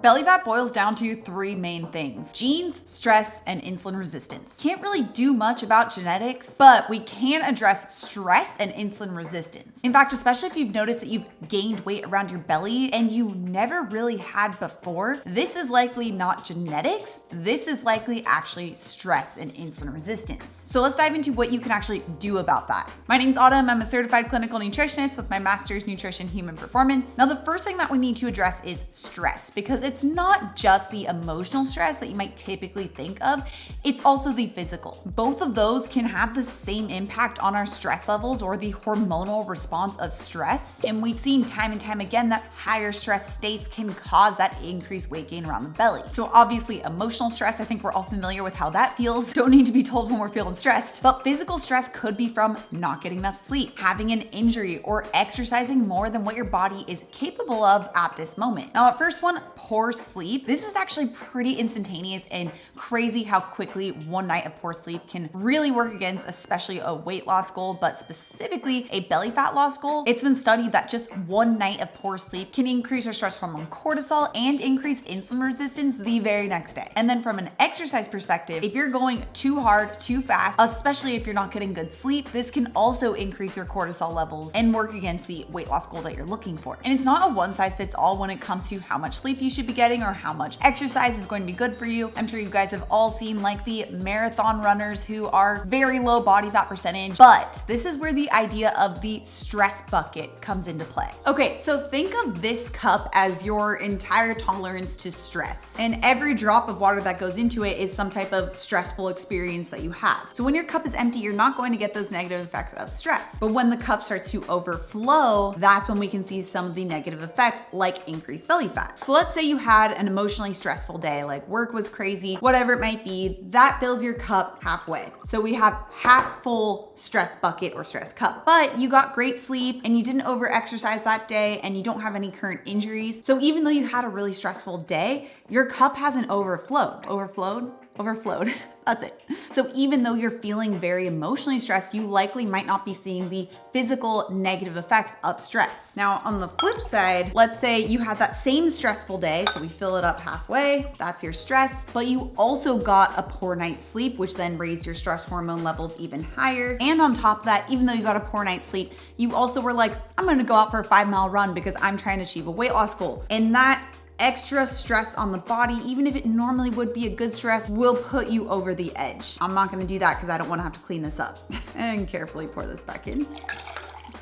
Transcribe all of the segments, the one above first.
Belly fat boils down to three main things: genes, stress, and insulin resistance. Can't really do much about genetics, but we can address stress and insulin resistance. In fact, especially if you've noticed that you've gained weight around your belly and you never really had before, this is likely not genetics. This is likely actually stress and insulin resistance. So let's dive into what you can actually do about that. My name's Autumn. I'm a certified clinical nutritionist with my master's nutrition human performance. Now, the first thing that we need to address is stress, because it's not just the emotional stress that you might typically think of, it's also the physical. Both of those can have the same impact on our stress levels or the hormonal response of stress. And we've seen time and time again that higher stress states can cause that increased weight gain around the belly. So obviously emotional stress, I think we're all familiar with how that feels. Don't need to be told when we're feeling stressed. But physical stress could be from not getting enough sleep, having an injury, or exercising more than what your body is capable of at this moment. Now, at first one, poor sleep. This is actually pretty instantaneous and crazy how quickly one night of poor sleep can really work against, especially a weight loss goal, but specifically a belly fat loss goal. It's been studied that just one night of poor sleep can increase our stress hormone cortisol and increase insulin resistance the very next day. And then from an exercise perspective, if you're going too hard, too fast, especially if you're not getting good sleep, this can also increase your cortisol levels and work against the weight loss goal that you're looking for. And it's not a one size fits all when it comes to how much sleep you should be getting or how much exercise is going to be good for you. I'm sure you guys have all seen like the marathon runners who are very low body fat percentage, but this is where the idea of the stress bucket comes into play. Okay, so think of this cup as your entire tolerance to stress, and every drop of water that goes into it is some type of stressful experience that you have. So when your cup is empty, you're not going to get those negative effects of stress. But when the cup starts to overflow, that's when we can see some of the negative effects like increased belly fat. So let's say you had an emotionally stressful day, like work was crazy, whatever it might be, that fills your cup halfway. So we have half full stress bucket or stress cup, but you got great sleep and you didn't over exercise that day and you don't have any current injuries. So even though you had a really stressful day, your cup hasn't overflowed. Overflowed. That's it. So even though you're feeling very emotionally stressed, you likely might not be seeing the physical negative effects of stress. Now, on the flip side, let's say you had that same stressful day, so we fill it up halfway, that's your stress, but you also got a poor night's sleep, which then raised your stress hormone levels even higher. And on top of that, even though you got a poor night's sleep, you also were like, I'm gonna go out for a 5-mile run because I'm trying to achieve a weight loss goal. And that extra stress on the body, even if it normally would be a good stress, will put you over the edge. I'm not gonna do that because I don't wanna have to clean this up. And carefully pour this back in.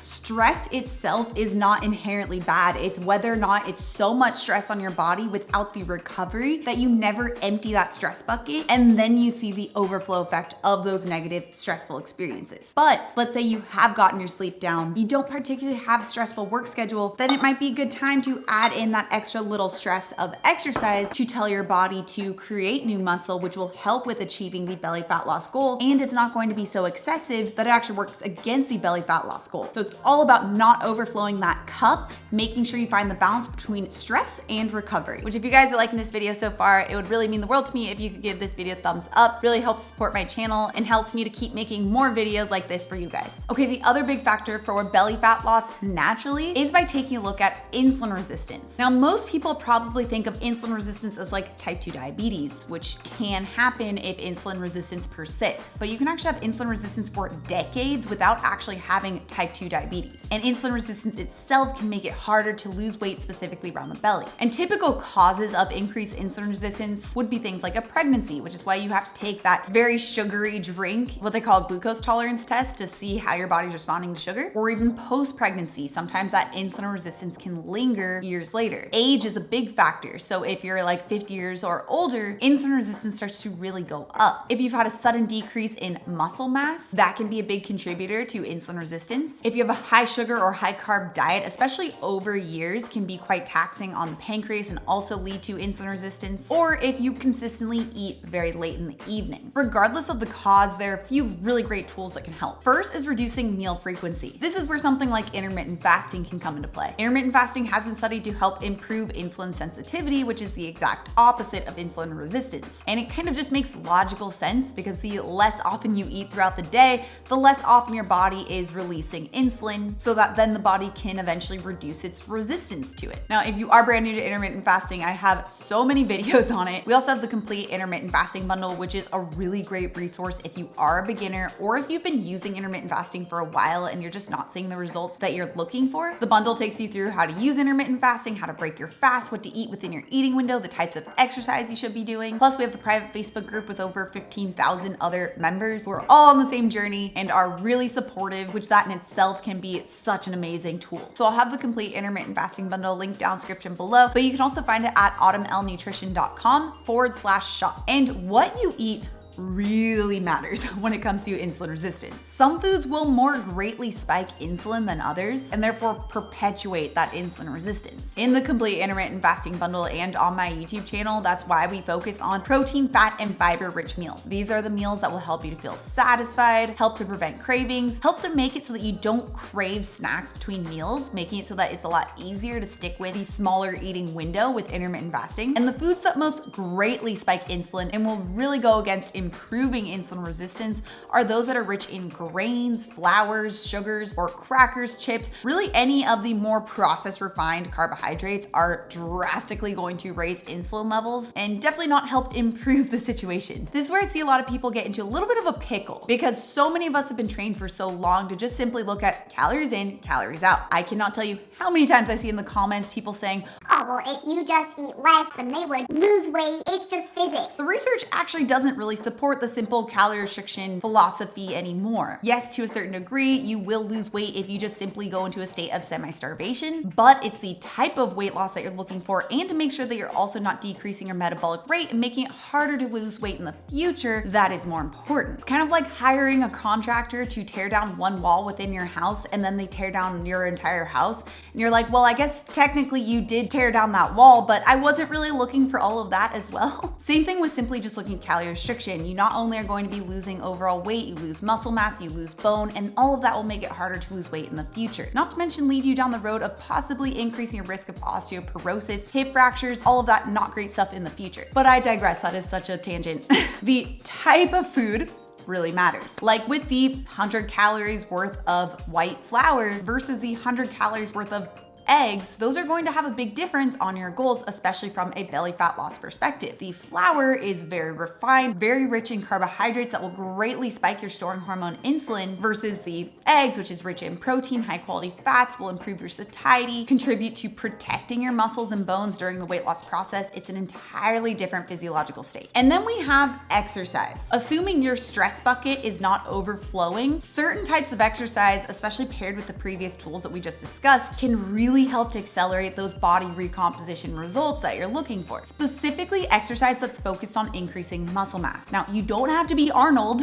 Stress itself is not inherently bad. It's whether or not it's so much stress on your body without the recovery that you never empty that stress bucket, and then you see the overflow effect of those negative stressful experiences. But let's say you have gotten your sleep down, you don't particularly have a stressful work schedule, then it might be a good time to add in that extra little stress of exercise to tell your body to create new muscle, which will help with achieving the belly fat loss goal. And it's not going to be so excessive that it actually works against the belly fat loss goal. So it's all about not overflowing that cup, making sure you find the balance between stress and recovery. Which, if you guys are liking this video so far, it would really mean the world to me if you could give this video a thumbs up. Really helps support my channel and helps me to keep making more videos like this for you guys. Okay, the other big factor for belly fat loss naturally is by taking a look at insulin resistance. Now, most people probably think of insulin resistance as like type 2 diabetes, which can happen if insulin resistance persists. But you can actually have insulin resistance for decades without actually having type 2 diabetes. And insulin resistance itself can make it harder to lose weight, specifically around the belly. And typical causes of increased insulin resistance would be things like a pregnancy, which is why you have to take that very sugary drink, what they call glucose tolerance test, to see how your body's responding to sugar. Or even post-pregnancy, sometimes that insulin resistance can linger years later. Age is a big factor. So if you're like 50 years or older, insulin resistance starts to really go up. If you've had a sudden decrease in muscle mass, that can be a big contributor to insulin resistance. If you have a high sugar or high carb diet, especially over years, can be quite taxing on the pancreas and also lead to insulin resistance. Or if you consistently eat very late in the evening. Regardless of the cause, there are a few really great tools that can help. First is reducing meal frequency. This is where something like intermittent fasting can come into play. Intermittent fasting has been studied to help improve insulin sensitivity, which is the exact opposite of insulin resistance. And it kind of just makes logical sense because the less often you eat throughout the day, the less often your body is releasing insulin, insulin so that then the body can eventually reduce its resistance to it. Now, if you are brand new to intermittent fasting, I have so many videos on it. We also have the complete intermittent fasting bundle, which is a really great resource if you are a beginner or if you've been using intermittent fasting for a while and you're just not seeing the results that you're looking for. The bundle takes you through how to use intermittent fasting, how to break your fast, what to eat within your eating window, the types of exercise you should be doing. Plus, we have the private Facebook group with over 15,000 other members who are all on the same journey and are really supportive, which that in itself can be such an amazing tool. So I'll have the complete intermittent fasting bundle linked down in the description below, but you can also find it at autumnlnutrition.com/shop. And what you eat really matters when it comes to insulin resistance. Some foods will more greatly spike insulin than others and therefore perpetuate that insulin resistance. In the complete intermittent fasting bundle and on my YouTube channel, that's why we focus on protein, fat, and fiber rich meals. These are the meals that will help you to feel satisfied, help to prevent cravings, help to make it so that you don't crave snacks between meals, making it so that it's a lot easier to stick with the smaller eating window with intermittent fasting. And the foods that most greatly spike insulin and will really go against improving insulin resistance are those that are rich in grains, flours, sugars, or crackers, chips. Really, any of the more processed refined carbohydrates are drastically going to raise insulin levels and definitely not help improve the situation. This is where I see a lot of people get into a little bit of a pickle because so many of us have been trained for so long to just simply look at calories in, calories out. I cannot tell you how many times I see in the comments people saying, "Oh, well, if you just eat less, then they would lose weight. It's just physics." The research actually doesn't really support the simple calorie restriction philosophy anymore. Yes, to a certain degree, you will lose weight if you just simply go into a state of semi-starvation, but it's the type of weight loss that you're looking for and to make sure that you're also not decreasing your metabolic rate and making it harder to lose weight in the future that is more important. It's kind of like hiring a contractor to tear down one wall within your house and then they tear down your entire house. And you're like, well, I guess technically you did tear down that wall, but I wasn't really looking for all of that as well. Same thing with simply just looking at calorie restriction. You not only are going to be losing overall weight, you lose muscle mass, you lose bone, and all of that will make it harder to lose weight in the future. Not to mention lead you down the road of possibly increasing your risk of osteoporosis, hip fractures, all of that not great stuff in the future. But I digress, that is such a tangent. The type of food really matters. Like with the 100 calories worth of white flour versus the 100 calories worth of eggs, those are going to have a big difference on your goals, especially from a belly fat loss perspective. The flour is very refined, very rich in carbohydrates that will greatly spike your storing hormone insulin versus the eggs, which is rich in protein, high quality fats, will improve your satiety, contribute to protecting your muscles and bones during the weight loss process. It's an entirely different physiological state. And then we have exercise. Assuming your stress bucket is not overflowing, certain types of exercise, especially paired with the previous tools that we just discussed, can really help to accelerate those body recomposition results that you're looking for. Specifically, exercise that's focused on increasing muscle mass. Now, you don't have to be Arnold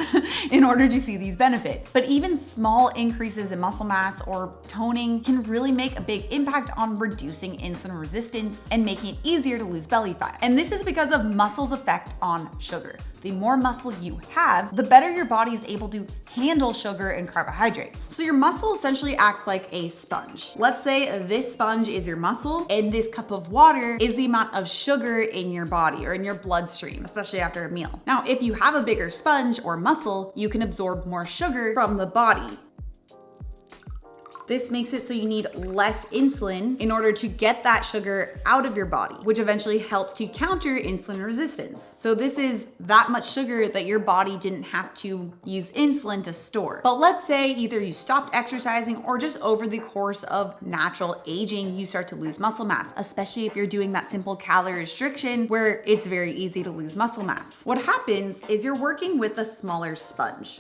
in order to see these benefits, but even small increases in muscle mass or toning can really make a big impact on reducing insulin resistance and making it easier to lose belly fat. And this is because of muscle's effect on sugar. The more muscle you have, the better your body is able to handle sugar and carbohydrates. So your muscle essentially acts like a sponge. Let's say this sponge is your muscle and this cup of water is the amount of sugar in your body or in your bloodstream, especially after a meal. Now, if you have a bigger sponge or muscle, you can absorb more sugar from the body. This makes it so you need less insulin in order to get that sugar out of your body, which eventually helps to counter insulin resistance. So this is that much sugar that your body didn't have to use insulin to store. But let's say either you stopped exercising or just over the course of natural aging, you start to lose muscle mass, especially if you're doing that simple calorie restriction where it's very easy to lose muscle mass. What happens is you're working with a smaller sponge.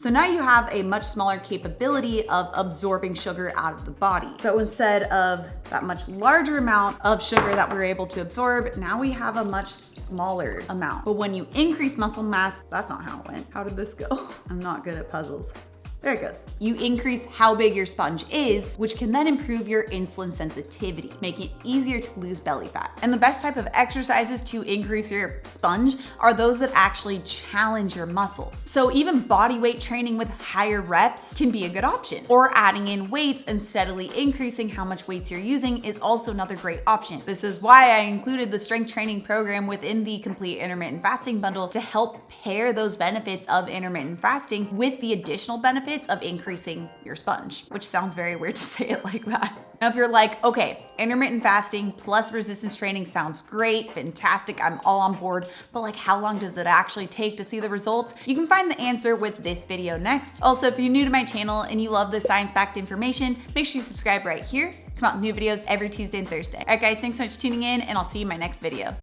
So now you have a much smaller capability of absorbing sugar out of the body. So instead of that much larger amount of sugar that we were able to absorb, now we have a much smaller amount. But when you increase muscle mass, that's not how it went. How did this go? I'm not good at puzzles. There it goes. You increase how big your sponge is, which can then improve your insulin sensitivity, making it easier to lose belly fat. And the best type of exercises to increase your sponge are those that actually challenge your muscles. So even body weight training with higher reps can be a good option. Or adding in weights and steadily increasing how much weights you're using is also another great option. This is why I included the strength training program within the complete intermittent fasting bundle to help pair those benefits of intermittent fasting with the additional benefits benefits of increasing your sponge, which sounds very weird to say it like that. Now, if you're like, okay, intermittent fasting plus resistance training sounds great, fantastic, I'm all on board, but like how long does it actually take to see the results? You can find the answer with this video next. Also, if you're new to my channel and you love the science-backed information, make sure you subscribe right here. Come out with new videos every Tuesday and Thursday. All right, guys, thanks so much for tuning in, and I'll see you in my next video.